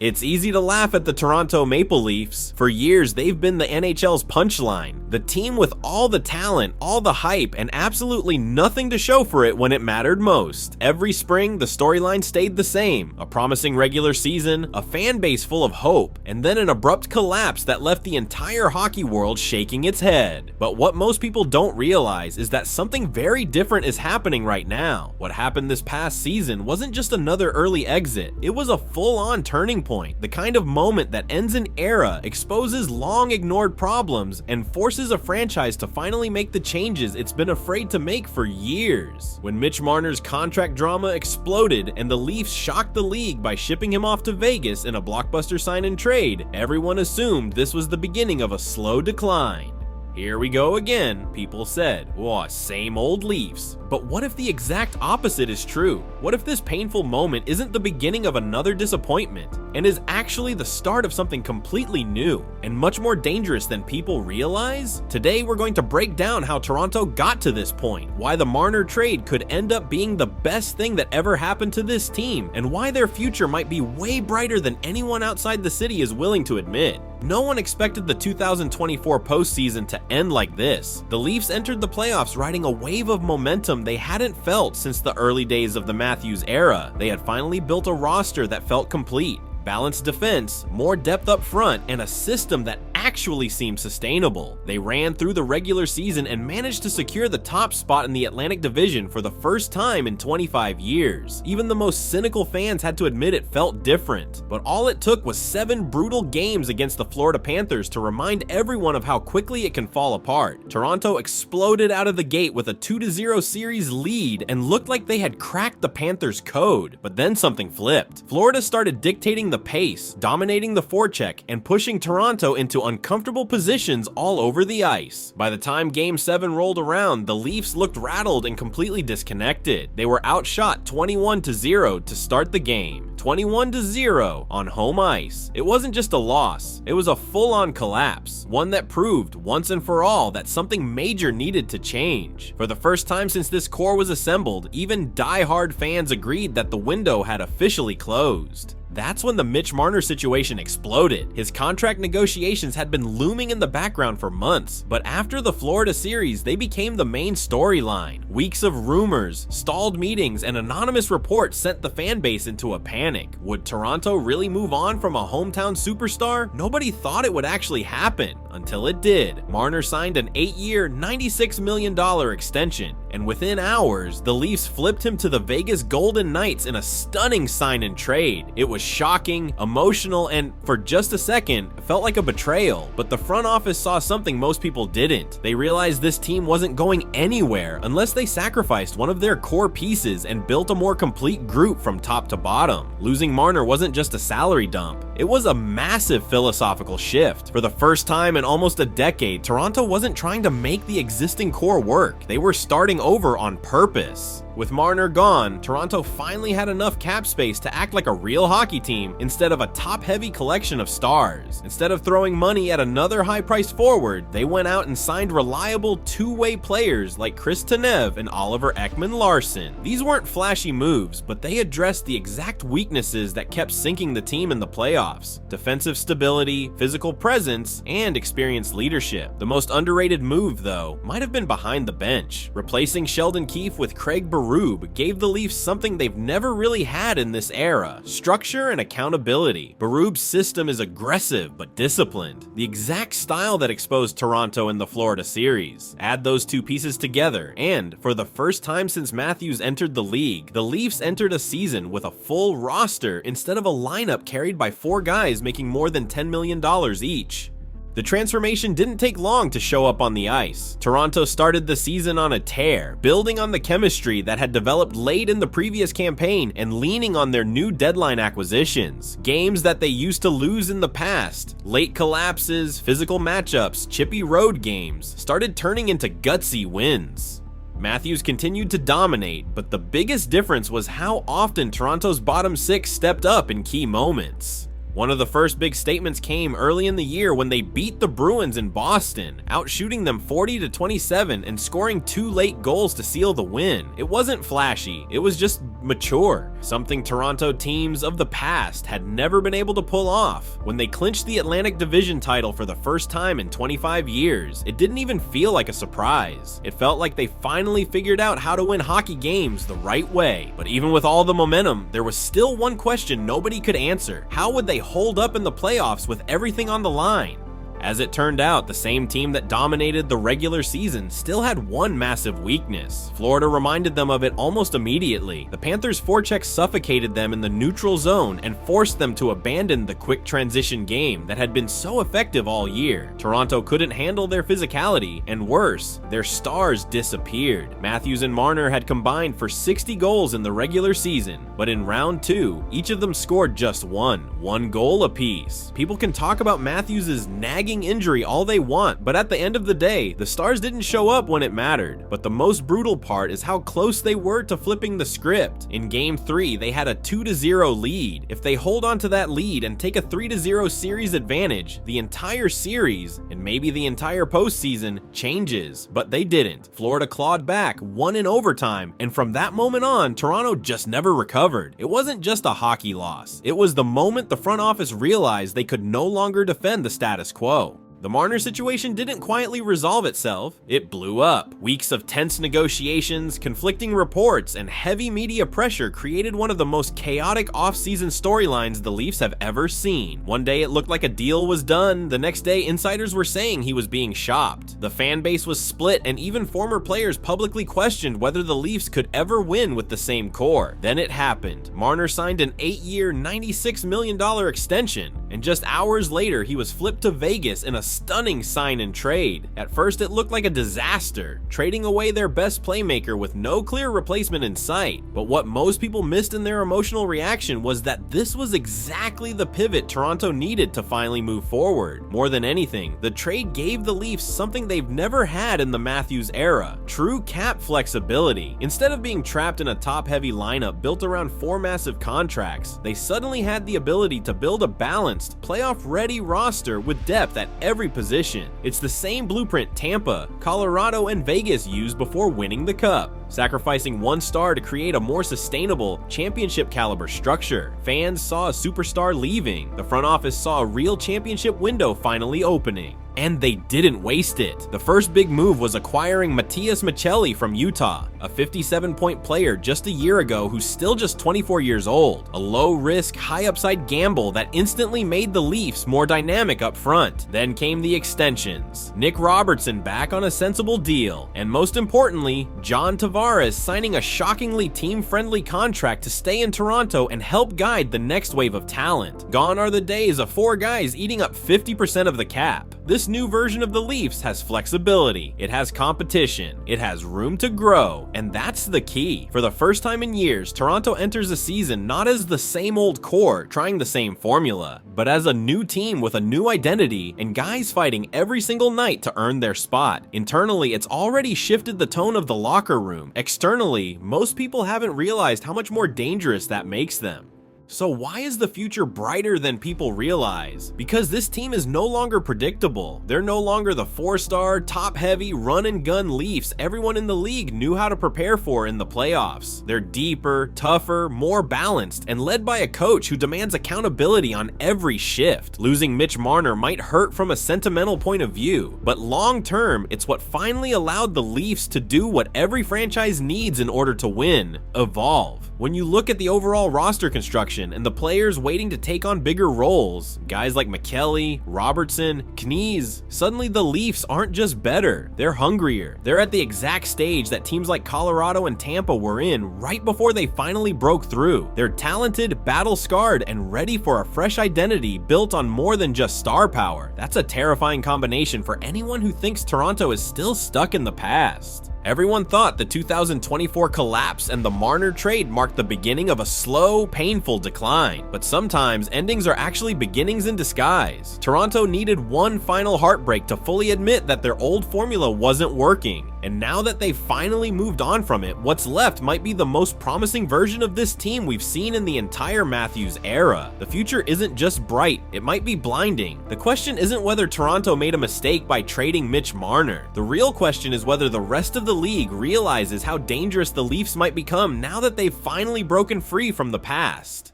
It's easy to laugh at the Toronto Maple Leafs. For years, they've been the NHL's punchline, the team with all the talent, all the hype, and absolutely nothing to show for it when it mattered most. Every spring, the storyline stayed the same: a promising regular season, a fan base full of hope, and then an abrupt collapse that left the entire hockey world shaking its head. But what most people don't realize is that something very different is happening right now. What happened this past season wasn't just another early exit, it was a full-on turning point. The kind of moment that ends an era, exposes long ignored problems, and forces a franchise to finally make the changes it's been afraid to make for years. When Mitch Marner's contract drama exploded and the Leafs shocked the league by shipping him off to Vegas in a blockbuster sign and trade, everyone assumed this was the beginning of a slow decline. Here we go again, people said. Whoa, same old Leafs. But what if the exact opposite is true? What if this painful moment isn't the beginning of another disappointment, and is actually the start of something completely new, and much more dangerous than people realize? Today we're going to break down how Toronto got to this point, why the Marner trade could end up being the best thing that ever happened to this team, and why their future might be way brighter than anyone outside the city is willing to admit. No one expected the 2024 postseason to end like this. The Leafs entered the playoffs riding a wave of momentum they hadn't felt since the early days of the Matthews era. They had finally built a roster that felt complete. Balanced defense, more depth up front, and a system that actually seemed sustainable. They ran through the regular season and managed to secure the top spot in the Atlantic Division for the first time in 25 years. Even the most cynical fans had to admit it felt different. But all it took was 7 brutal games against the Florida Panthers to remind everyone of how quickly it can fall apart. Toronto exploded out of the gate with a 2-0 series lead and looked like they had cracked the Panthers' code. But then something flipped. Florida started dictating the pace, dominating the forecheck, and pushing Toronto into uncomfortable positions all over the ice. By the time Game 7 rolled around, the Leafs looked rattled and completely disconnected. They were outshot 21-0 to start the game. 21-0 on home ice. It wasn't just a loss, it was a full-on collapse, one that proved once and for all that something major needed to change. For the first time since this core was assembled, even die-hard fans agreed that the window had officially closed. That's when the Mitch Marner situation exploded. His contract negotiations had been looming in the background for months, but after the Florida series, they became the main storyline. Weeks of rumors, stalled meetings, and anonymous reports sent the fan base into a panic. Would Toronto really move on from a hometown superstar? Nobody thought it would actually happen, until it did. Marner signed an 8-year, $96 million extension, and within hours, the Leafs flipped him to the Vegas Golden Knights in a stunning sign and trade. It was shocking, emotional, and for just a second, felt like a betrayal. But the front office saw something most people didn't. They realized this team wasn't going anywhere unless they sacrificed one of their core pieces and built a more complete group from top to bottom. Losing Marner wasn't just a salary dump. It was a massive philosophical shift. For the first time in almost a decade, Toronto wasn't trying to make the existing core work. They were starting over on purpose. With Marner gone, Toronto finally had enough cap space to act like a real hockey team instead of a top-heavy collection of stars. Instead of throwing money at another high-priced forward, they went out and signed reliable two-way players like Chris Tanev and Oliver Ekman-Larsson. These weren't flashy moves, but they addressed the exact weaknesses that kept sinking the team in the playoffs: defensive stability, physical presence, and experienced leadership. The most underrated move, though, might have been behind the bench. Replacing Sheldon Keefe with Craig Berube gave the Leafs something they've never really had in this era: structure and accountability. Berube's system is aggressive but disciplined, the exact style that exposed Toronto in the Florida series. Add those two pieces together, and for the first time since Matthews entered the league, the Leafs entered a season with a full roster instead of a lineup carried by 4 guys making more than $10 million each. The transformation didn't take long to show up on the ice. Toronto started the season on a tear, building on the chemistry that had developed late in the previous campaign and leaning on their new deadline acquisitions. Games that they used to lose in the past, late collapses, physical matchups, chippy road games, started turning into gutsy wins. Matthews continued to dominate, but the biggest difference was how often Toronto's bottom 6 stepped up in key moments. One of the first big statements came early in the year when they beat the Bruins in Boston, outshooting them 40-27 and scoring 2 late goals to seal the win. It wasn't flashy, it was just mature, something Toronto teams of the past had never been able to pull off. When they clinched the Atlantic Division title for the first time in 25 years, it didn't even feel like a surprise. It felt like they finally figured out how to win hockey games the right way. But even with all the momentum, there was still one question nobody could answer. How would they hold up in the playoffs with everything on the line? As it turned out, the same team that dominated the regular season still had one massive weakness. Florida reminded them of it almost immediately. The Panthers' forecheck suffocated them in the neutral zone and forced them to abandon the quick transition game that had been so effective all year. Toronto couldn't handle their physicality, and worse, their stars disappeared. Matthews and Marner had combined for 60 goals in the regular season, but in round 2, each of them scored just one goal apiece. People can talk about Matthews' nagging injury all they want, but at the end of the day, the Stars didn't show up when it mattered. But the most brutal part is how close they were to flipping the script. In Game 3, they had a 2-0 lead. If they hold on to that lead and take a 3-0 series advantage, the entire series, and maybe the entire postseason, changes. But they didn't. Florida clawed back, won in overtime, and from that moment on, Toronto just never recovered. It wasn't just a hockey loss. It was the moment the front office realized they could no longer defend the status quo. The Marner situation didn't quietly resolve itself, it blew up. Weeks of tense negotiations, conflicting reports, and heavy media pressure created one of the most chaotic offseason storylines the Leafs have ever seen. One day it looked like a deal was done, the next day insiders were saying he was being shopped. The fan base was split, and even former players publicly questioned whether the Leafs could ever win with the same core. Then it happened. Marner signed an 8-year, $96 million extension, and just hours later he was flipped to Vegas in a stunning sign and trade. At first it looked like a disaster, trading away their best playmaker with no clear replacement in sight. But what most people missed in their emotional reaction was that this was exactly the pivot Toronto needed to finally move forward. More than anything, the trade gave the Leafs something they've never had in the Matthews era: true cap flexibility. Instead of being trapped in a top-heavy lineup built around 4 massive contracts, they suddenly had the ability to build a balanced, playoff-ready roster with depth at every position. It's the same blueprint Tampa, Colorado, and Vegas used before winning the Cup, sacrificing one star to create a more sustainable, championship-caliber structure. Fans saw a superstar leaving. The front office saw a real championship window finally opening. And they didn't waste it. The first big move was acquiring Matias Maccelli from Utah, a 57-point player just a year ago who's still just 24 years old. A low-risk, high-upside gamble that instantly made the Leafs more dynamic up front. Then came the extensions. Nick Robertson back on a sensible deal. And most importantly, John Tavares signing a shockingly team-friendly contract to stay in Toronto and help guide the next wave of talent. Gone are the days of 4 guys eating up 50% of the cap. This new version of the Leafs has flexibility, it has competition, it has room to grow, and that's the key. For the first time in years, Toronto enters a season not as the same old core trying the same formula, but as a new team with a new identity and guys fighting every single night to earn their spot. Internally, it's already shifted the tone of the locker room. Externally, most people haven't realized how much more dangerous that makes them. So why is the future brighter than people realize? Because this team is no longer predictable. They're no longer the 4-star, top-heavy, run-and-gun Leafs everyone in the league knew how to prepare for in the playoffs. They're deeper, tougher, more balanced, and led by a coach who demands accountability on every shift. Losing Mitch Marner might hurt from a sentimental point of view, but long-term, it's what finally allowed the Leafs to do what every franchise needs in order to win: evolve. When you look at the overall roster construction and the players waiting to take on bigger roles, guys like Maccelli, Robertson, Knies, suddenly the Leafs aren't just better, they're hungrier. They're at the exact stage that teams like Colorado and Tampa were in right before they finally broke through. They're talented, battle-scarred, and ready for a fresh identity built on more than just star power. That's a terrifying combination for anyone who thinks Toronto is still stuck in the past. Everyone thought the 2024 collapse and the Marner trade marked the beginning of a slow, painful decline, but sometimes endings are actually beginnings in disguise. Toronto needed one final heartbreak to fully admit that their old formula wasn't working. And now that they've finally moved on from it, what's left might be the most promising version of this team we've seen in the entire Matthews era. The future isn't just bright, it might be blinding. The question isn't whether Toronto made a mistake by trading Mitch Marner. The real question is whether the rest of the league realizes how dangerous the Leafs might become now that they've finally broken free from the past.